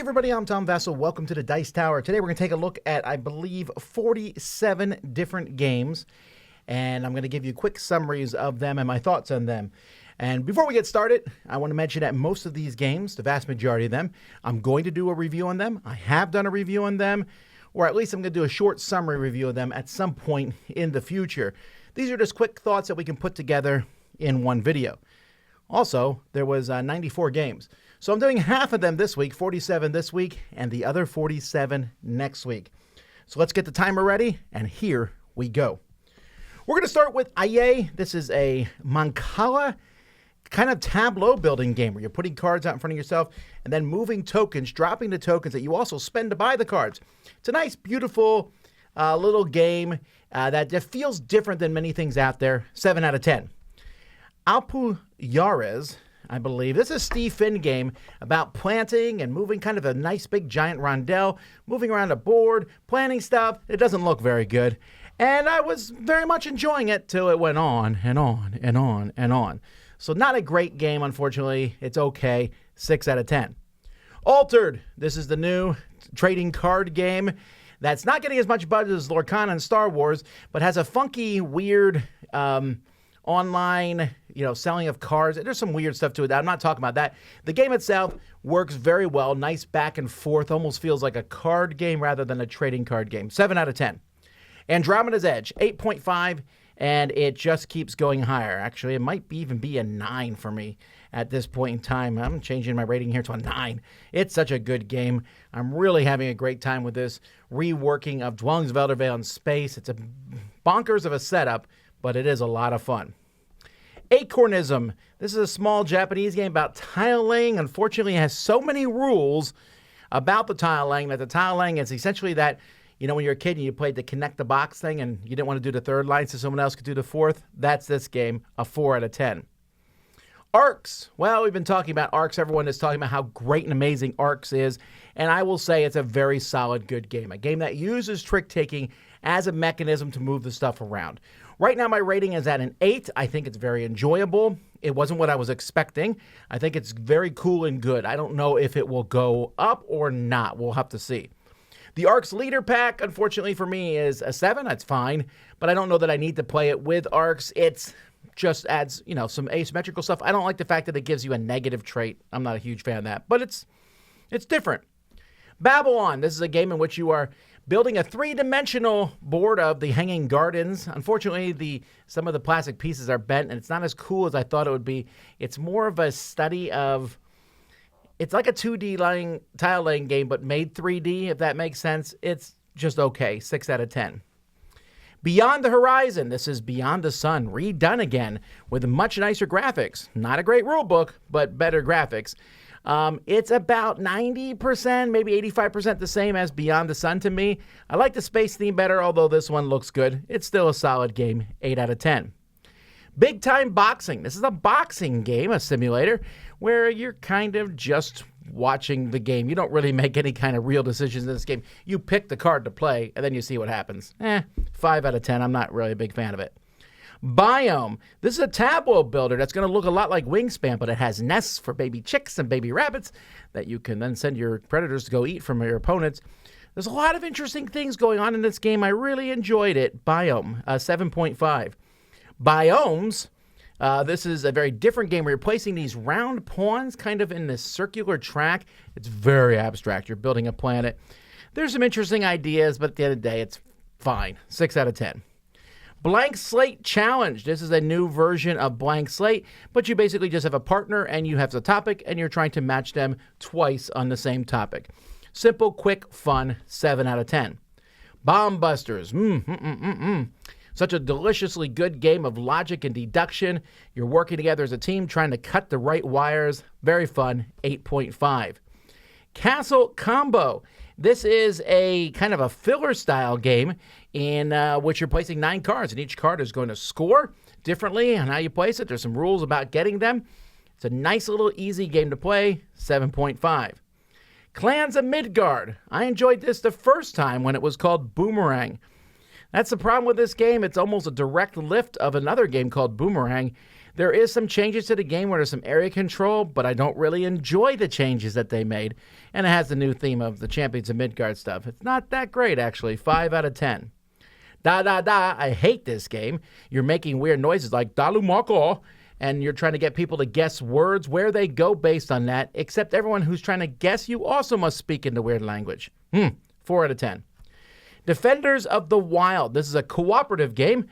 everybody, I'm Tom Vasel. Welcome to the Dice Tower. Today we're going to take a look at, I believe, 47 different games, and I'm going to give you quick summaries of them and my thoughts on them. And before we get started, I want to mention that most of these games, the vast majority of them, I'm going to do a review on them. I have done a review on them, or at least I'm going to do a short summary review of them at some point in the future. These are just quick thoughts that we can put together in one video. Also, there was 94 games. So I'm doing half of them this week, 47 this week, and the other 47 next week. So let's get the timer ready, and here we go. We're going to start with Ayay. This is a Mancala kind of tableau building game where you're putting cards out in front of yourself and then moving tokens, dropping the tokens that you also spend to buy the cards. It's a nice, beautiful little game that just feels different than many things out there. 7 out of 10. Yarz, I believe. This is a Steve Finn game about planting and moving kind of a nice big giant rondelle, moving around a board, planting stuff. It doesn't look very good. And I was very much enjoying it till it went on and on and on and on. So not a great game, unfortunately. It's okay. 6 out of 10. Altered. This is the new trading card game that's not getting as much buzz as Lorcana and Star Wars, but has a funky, weird online, selling of cards. There's some weird stuff to it. I'm not talking about that. The game itself works very well. Nice back and forth. Almost feels like a card game rather than a trading card game. 7 out of 10. Andromedas Edge, 8.5, and it just keeps going higher. Actually, it might even be a 9 for me at this point in time. I'm changing my rating here to a 9. It's such a good game. I'm really having a great time with this reworking of Dwellings of Elder Vale in space. It's a bonkers of a setup, but it is a lot of fun. Acorn ISM. This is a small Japanese game about tile laying. Unfortunately, it has so many rules about the tile laying that the tile laying is essentially that, when you're a kid and you played the connect the box thing and you didn't want to do the third line so someone else could do the fourth, that's this game, a 4 out of 10. Arcs. Well, we've been talking about Arcs. Everyone is talking about how great and amazing Arcs is, and I will say it's a very solid, good game. A game that uses trick-taking as a mechanism to move the stuff around. Right now, my rating is at an 8. I think it's very enjoyable. It wasn't what I was expecting. I think it's very cool and good. I don't know if it will go up or not. We'll have to see. The Arcs Leader Pack, unfortunately for me, is a 7. That's fine, but I don't know that I need to play it with Arcs. It just adds, some asymmetrical stuff. I don't like the fact that it gives you a negative trait. I'm not a huge fan of that, but it's different. Babylon. This is a game in which you are building a 3-dimensional board of the Hanging Gardens. Unfortunately, some of the plastic pieces are bent, and it's not as cool as I thought it would be. It's more of a study of... It's like a 2D tile laying game, but made 3D, if that makes sense. It's just okay. 6 out of 10. Beyond the Horizon. This is Beyond the Sun, redone again with much nicer graphics. Not a great rule book, but better graphics. It's about 90%, maybe 85% the same as Beyond the Sun to me. I like the space theme better, although this one looks good. It's still a solid game, 8 out of 10. Big Time Boxing. This is a boxing game, a simulator, where you're kind of just watching the game. You don't really make any kind of real decisions in this game. You pick the card to play, and then you see what happens. 5 out of 10. I'm not really a big fan of it. Biome. This is a tableau builder that's going to look a lot like Wingspan, but it has nests for baby chicks and baby rabbits that you can then send your predators to go eat from your opponents. There's a lot of interesting things going on in this game. I really enjoyed it. Biome, 7.5. Biomes. This is a very different game where you're placing these round pawns kind of in this circular track. It's very abstract. You're building a planet. There's some interesting ideas, but at the end of the day, it's fine. 6 out of 10. Blank Slate Challenge. This is a new version of Blank Slate, but you basically just have a partner and you have the topic and you're trying to match them twice on the same topic. Simple, quick, fun. 7 out of 10. Bomb Busters. Such a deliciously good game of logic and deduction. You're working together as a team trying to cut the right wires. Very fun. 8.5. Castle Combo. This is a kind of a filler style game in which you're placing 9 cards, and each card is going to score differently on how you place it. There's some rules about getting them. It's a nice little easy game to play. 7.5. Clans of Midgard. I enjoyed this the first time when it was called Boomerang. That's the problem with this game. It's almost a direct lift of another game called Boomerang. There is some changes to the game where there's some area control, but I don't really enjoy the changes that they made. And it has the new theme of the Champions of Midgard stuff. It's not that great, actually. 5 out of 10. I hate this game. You're making weird noises like Dalumako, and you're trying to get people to guess words where they go based on that, except everyone who's trying to guess you also must speak in the weird language. 4 out of 10. Defenders of the Wild. This is a cooperative game,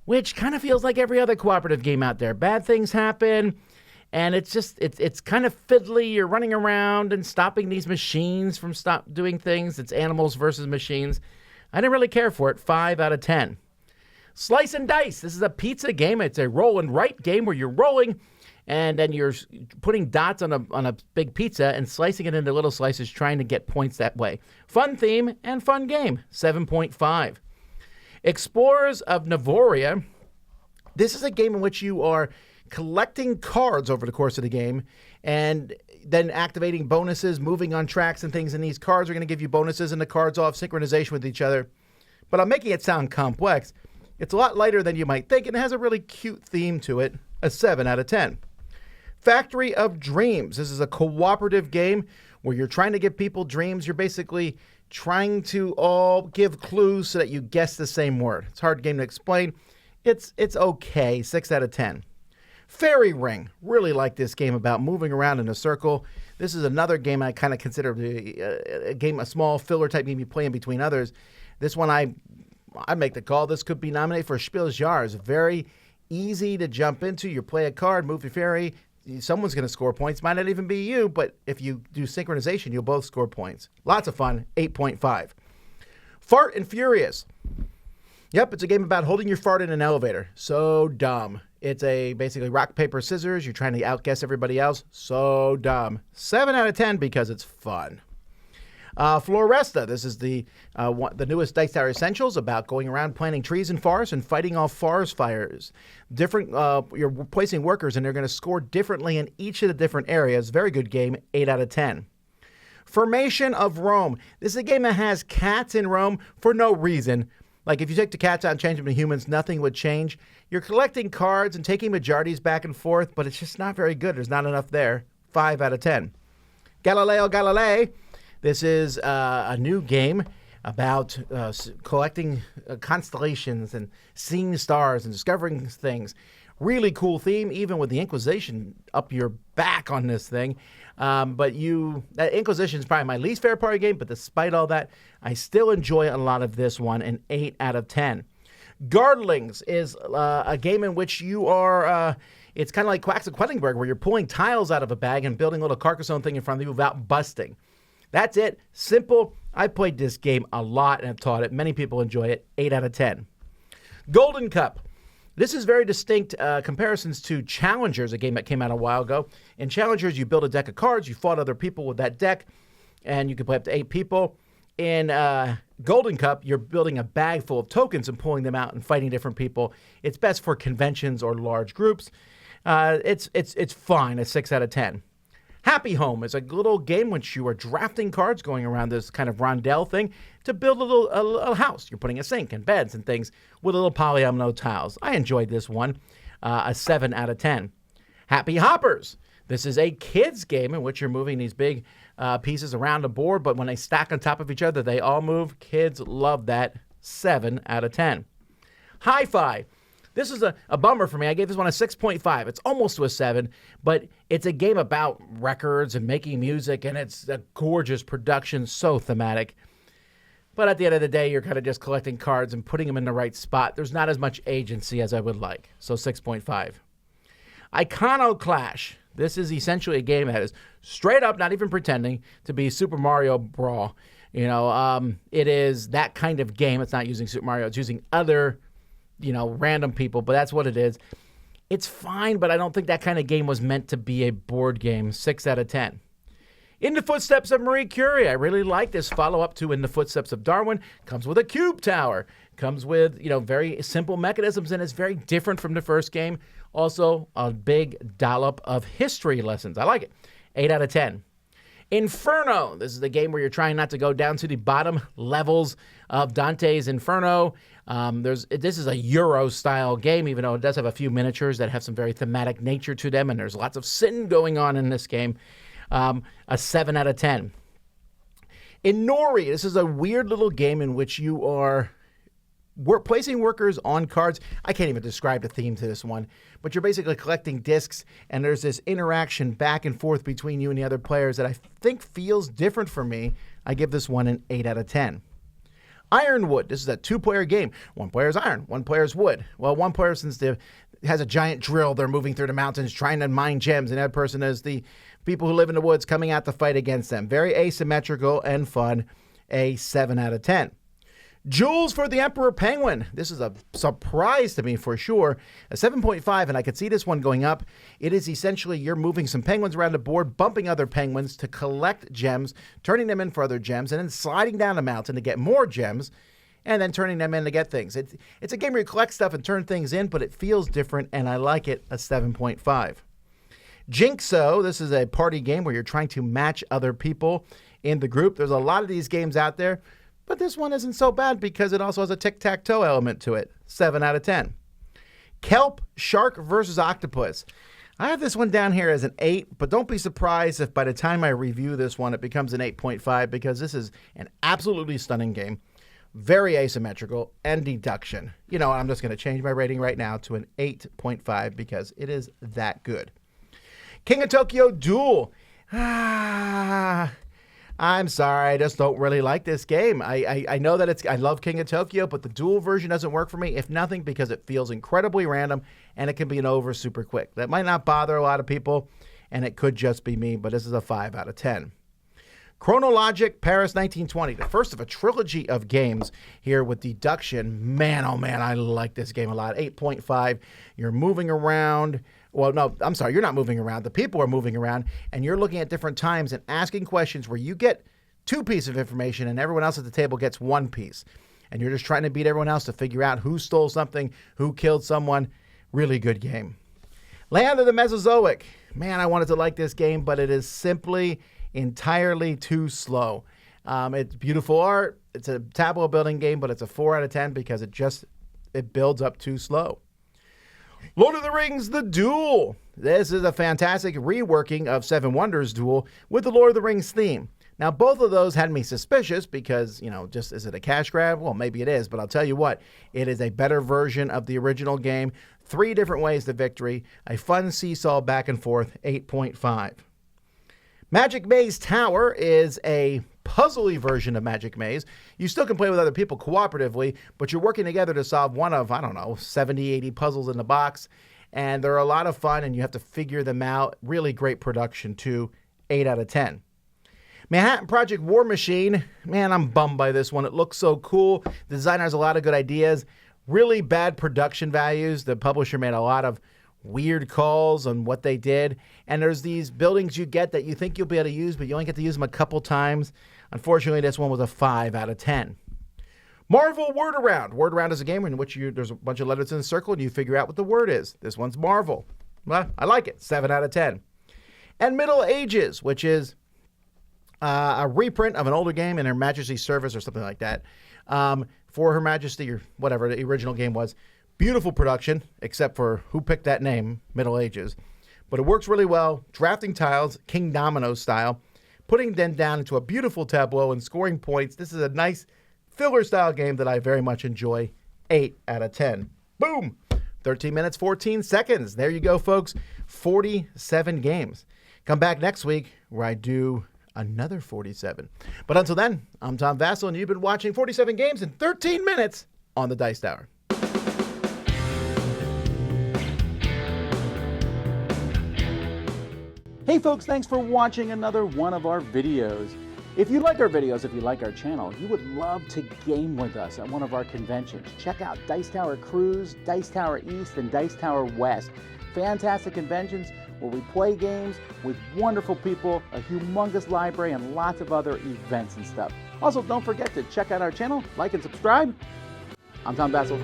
which kind of feels like every other cooperative game out there. Bad things happen, and it's kind of fiddly. You're running around and stopping these machines from doing things. It's animals versus machines. I didn't really care for it. 5 out of 10. Slice and Dice. This is a pizza game. It's a roll and write game where you're rolling, and then you're putting dots on a big pizza and slicing it into little slices, trying to get points that way. Fun theme and fun game. 7.5. Explorers of Navarre. This is a game in which you are collecting cards over the course of the game and then activating bonuses, moving on tracks and things, and these cards are going to give you bonuses, and the cards all have synchronization with each other. But I'm making it sound complex. It's a lot lighter than you might think, and it has a really cute theme to it. A 7 out of 10. Factory of Dreams. This is a cooperative game where you're trying to give people dreams. You're basically trying to all give clues so that you guess the same word. It's a hard game to explain. It's okay. 6 out of 10. Fairy Ring. Really like this game about moving around in a circle. This is another game I kind of consider a small filler type game you play in between others. This one I make the call. This could be nominated for Spiel's Yarz. Very easy to jump into. You play a card, move your fairy. Someone's going to score points. Might not even be you, but if you do synchronization, you'll both score points. Lots of fun. 8.5. Fart and Furious. Yep, it's a game about holding your fart in an elevator. So dumb. It's basically rock, paper, scissors. You're trying to outguess everybody else. So dumb. 7 out of 10 because it's fun. Floresta. This is the newest Dice Tower Essentials about going around planting trees in forests and fighting off forest fires. You're placing workers, and they're going to score differently in each of the different areas. Very good game. 8 out of 10. Formation of Rome. This is a game that has cats in Rome for no reason. Like, if you take the cats out and change them to humans, nothing would change. You're collecting cards and taking majorities back and forth, but it's just not very good. There's not enough there. 5 out of 10. Galileo. This is a new game about collecting constellations and seeing stars and discovering things. Really cool theme, even with the Inquisition up your back on this thing. But that Inquisition is probably my least favorite part of the game, but despite all that, I still enjoy a lot of this one, an 8 out of 10. Garlings is a game in which you are, it's kind of like Quacks of Quedlinburg, where you're pulling tiles out of a bag and building a little Carcassonne thing in front of you without busting. That's it. Simple. I played this game a lot and have taught it. Many people enjoy it. 8 out of 10. Golden Cup. This is very distinct comparisons to Challengers, a game that came out a while ago. In Challengers, you build a deck of cards. You fought other people with that deck, and you could play up to 8 people. In Golden Cup, you're building a bag full of tokens and pulling them out and fighting different people. It's best for conventions or large groups. It's fine. A 6 out of 10. Happy Home is a little game which you are drafting cards going around this kind of rondelle thing to build a little house. You're putting a sink and beds and things with a little polyomino tiles. I enjoyed this one. A 7 out of 10. Happy Hoppers. This is a kids game in which you're moving these big pieces around the board, but when they stack on top of each other, they all move. Kids love that. 7 out of 10. HighFi. This is a bummer for me. I gave this one a 6.5. It's almost to a 7, but it's a game about records and making music, and it's a gorgeous production, so thematic. But at the end of the day, you're kind of just collecting cards and putting them in the right spot. There's not as much agency as I would like, so 6.5. Icono Clash. This is essentially a game that is straight up, not even pretending, to be Super Mario Brawl. It is that kind of game. It's not using Super Mario. It's using other random people, but that's what it is. It's fine, but I don't think that kind of game was meant to be a board game. 6 out of 10. In the Footsteps of Marie Curie. I really like this follow-up to In the Footsteps of Darwin. Comes with a cube tower. Comes with, very simple mechanisms, and it's very different from the first game. Also, a big dollop of history lessons. I like it. 8 out of 10. Inferno. This is the game where you're trying not to go down to the bottom levels of Dante's Inferno. This is a Euro-style game, even though it does have a few miniatures that have some very thematic nature to them, and there's lots of sin going on in this game. A 7 out of 10. In Nori, this is a weird little game in which you are placing workers on cards. I can't even describe the theme to this one, but you're basically collecting discs, and there's this interaction back and forth between you and the other players that I think feels different for me. I give this one an 8 out of 10. Ironwood. This is a 2-player game. One player is iron, one player is wood. Well, one player, since has a giant drill, they're moving through the mountains trying to mine gems, and the other person is the people who live in the woods coming out to fight against them. Very asymmetrical and fun. A 7 out of 10. Jewels for the Emperor Penguin. This is a surprise to me for sure. A 7.5, and I could see this one going up. It is essentially you're moving some penguins around the board, bumping other penguins to collect gems, turning them in for other gems, and then sliding down a mountain to get more gems, and then turning them in to get things. It's a game where you collect stuff and turn things in, but it feels different, and I like it. A 7.5. Jinxo. This is a party game where you're trying to match other people in the group. There's a lot of these games out there, but this one isn't so bad because it also has a tic-tac-toe element to it. 7 out of 10. Kelp, Shark versus Octopus. I have this one down here as an 8, but don't be surprised if by the time I review this one, it becomes an 8.5 because this is an absolutely stunning game. Very asymmetrical and deduction. You know, I'm just going to change my rating right now to an 8.5 because it is that good. King of Tokyo Duel. I'm sorry, I just don't really like this game. I know that I love King of Tokyo, but the dual version doesn't work for me, if nothing, because it feels incredibly random, and it can be over super quick. That might not bother a lot of people, and it could just be me, but this is a 5 out of 10. Chronologic Paris 1920, the first of a trilogy of games here with deduction. Man, oh man, I like this game a lot. 8.5. You're moving around. Well, no, I'm sorry, you're not moving around. The people are moving around, and you're looking at different times and asking questions where you get 2 pieces of information and everyone else at the table gets 1 piece. And you're just trying to beat everyone else to figure out who stole something, who killed someone. Really good game. Land of the Mesozoic. Man, I wanted to like this game, but it is simply entirely too slow. It's beautiful art. It's a tableau building game, but it's a 4 out of 10 because it builds up too slow. Lord of the Rings, The Duel. This is a fantastic reworking of Seven Wonders Duel with the Lord of the Rings theme. Now, both of those had me suspicious because, just is it a cash grab? Well, maybe it is, but I'll tell you what, it is a better version of the original game. 3 different ways to victory, a fun seesaw back and forth, 8.5. Magic Maze Tower is a puzzly version of Magic Maze. You still can play with other people cooperatively, but you're working together to solve one of, 70, 80 puzzles in the box. And they're a lot of fun, and you have to figure them out. Really great production, too. 8 out of 10. Manhattan Project War Machine. Man, I'm bummed by this one. It looks so cool. The designer has a lot of good ideas. Really bad production values. The publisher made a lot of weird calls on what they did. And there's these buildings you get that you think you'll be able to use, but you only get to use them a couple times. Unfortunately, this one was a 5 out of 10. Marvel Word Around. Word Around is a game in which there's a bunch of letters in a circle and you figure out what the word is. This one's Marvel. Well, I like it. 7 out of 10. And Middle Ages, which is a reprint of an older game in Her Majesty's service or something like that. For Her Majesty or whatever the original game was. Beautiful production, except for who picked that name, Middle Ages. But it works really well. Drafting tiles, King Domino style. Putting them down into a beautiful tableau and scoring points. This is a nice filler style game that I very much enjoy. 8 out of 10. Boom! 13 minutes, 14 seconds. There you go, folks. 47 games. Come back next week where I do another 47. But until then, I'm Tom Vasel, and you've been watching 47 games in 13 minutes on the Dice Tower. Hey folks, thanks for watching another one of our videos. If you like our videos, if you like our channel, you would love to game with us at one of our conventions. Check out Dice Tower Cruise, Dice Tower East, and Dice Tower West. Fantastic conventions where we play games with wonderful people, a humongous library, and lots of other events and stuff. Also, don't forget to check out our channel, like and subscribe. I'm Tom Vasel.